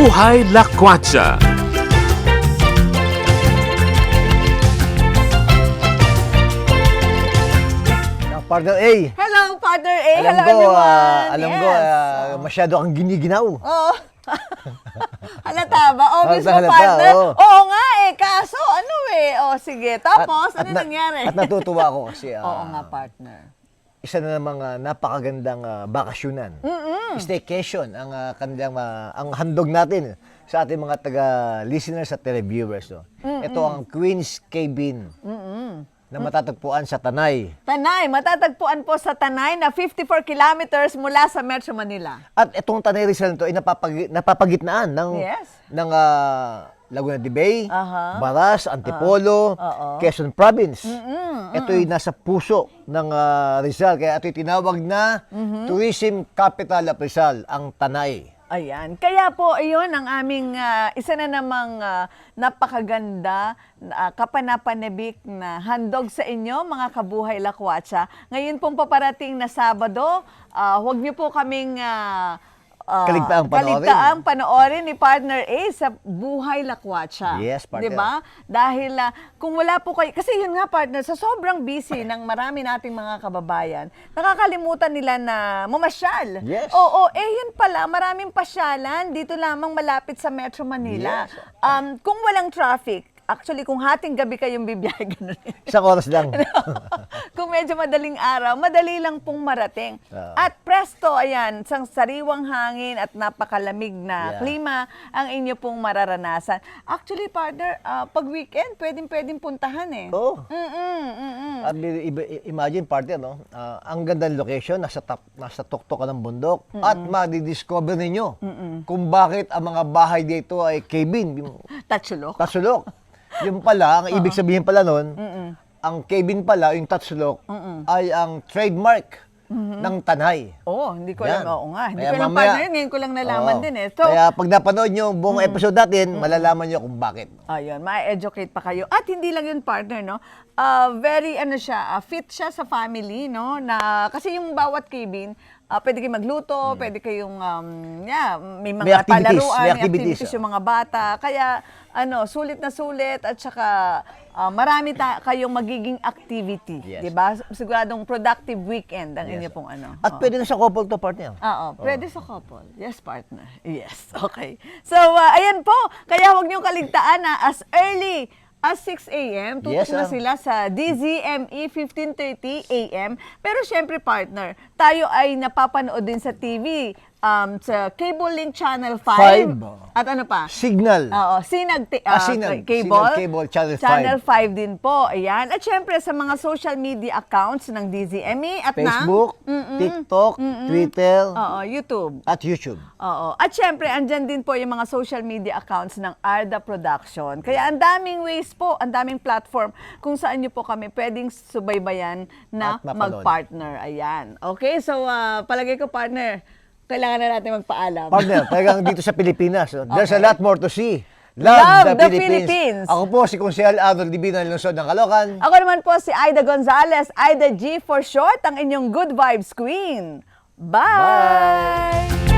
Buhay Lakwatsa. Partner A. Hello, Partner A. Alam Hello, ko, everyone. alam ko, masyado kang giniginaw. Oo. Halata ba? Obvious mo, Halata, partner. oo. Oo nga eh. Kaso, ano eh. O, sige. Tapos, ano nangyari? At natutuwa ako kasi Oo nga, partner. isa na namang napakagandang bakasyunan. Staycation ang kanilang ang handog natin sa ating mga taga-listeners at televiewers. No? Ito ang Queen's Cabin. Na matatagpuan sa Tanay. Tanay, matatagpuan po sa Tanay na 54 kilometers mula sa Metro Manila. At itong Tanay Rizal nito ay napapagitnaan ng Laguna de Bay, Baras, Antipolo, Quezon Province. Ito'y nasa puso ng Rizal. Kaya ito'y tinawag na Tourism Capital of Rizal, ang Tanay. Ayan. Kaya po, iyon ang aming isa na namang napakaganda, kapanapanabik na handog sa inyo, mga kabuhay Lakwatsa. Ngayon pong paparating na Sabado, huwag niyo po kaming kaligtaang panoorin ni Partner A sa Buhay Lakwatsa. Yes, partner. Diba? Dahil kung wala po kayo, kasi yun nga partner, sa sobrang busy ng marami nating mga kababayan, nakakalimutan nila na mamasyal. Yes. Oo, yun pala, maraming pasyalan dito lamang malapit sa Metro Manila. Yes. Kung walang traffic, actually, kung hating gabi kayong bibiyahe, ganun. Isang oras lang. Kung medyo madaling araw, madali lang pong marating. At presto, ayan, isang sariwang hangin at napakalamig na klima ang inyo pong mararanasan. Actually, partner, pag weekend, pwedeng puntahan eh. Oo. Imagine, partner, no? Ang gandang location, nasa tuktok ka ng bundok, at madidiscover ninyo kung bakit ang mga bahay dito ay cabin. Tatsulok. Tatsulok. Yung pala, ang ibig sabihin pala nun, ang cabin pala, yung tatsulok, ay ang trademark ng Tanay. Hindi ko alam. Oo nga. Hindi Kaya ko alam, mamaya, partner. Ngayon ko lang nalaman din eh. So, kaya pag napanood nyo yung buong episode natin, malalaman nyo kung bakit. ayun, ma-educate pa kayo. At hindi lang yun, partner, no? Very, fit siya sa family, no? Na, kasi yung bawat cabin, pwede kayong magluto, pwede kayong, may mga palaruan, may activities yung mga bata. Kaya, sulit na sulit at saka marami kayong magiging activity. Yes. Diba? Siguradong productive weekend ang inyo pong At pwede na sa couple to, partner. Pwede sa couple. Yes, partner. Yes, okay. So, ayan po. Kaya huwag niyong kaligtaan na as early as 6 a.m., tutok na sila sa DZME 1530 a.m. Pero syempre, partner, tayo ay napapanood din sa TV, sa Cable Link Channel 5. At ano pa? Signal. Sinag Cable Channel 5 din po. Ayan. At syempre, sa mga social media accounts ng DZME at Facebook, TikTok, Twitter, YouTube. at YouTube. At syempre, andyan din po yung mga social media accounts ng Arda Production. Kaya ang daming ways po, ang daming platform kung saan nyo po kami pwedeng subaybayan na mag-partner. Ayan. Okay, so palagay ko, partner, kailangan na natin magpaalam. Partner, talagang dito sa Pilipinas, there's a lot more to see. Love the Philippines. Ako po si Konsehal Arnold Divina ng Lungsod ng Caloocan. Ako naman po si Aida Gonzalez, Aida G for short, ang inyong Good Vibes Queen. Bye!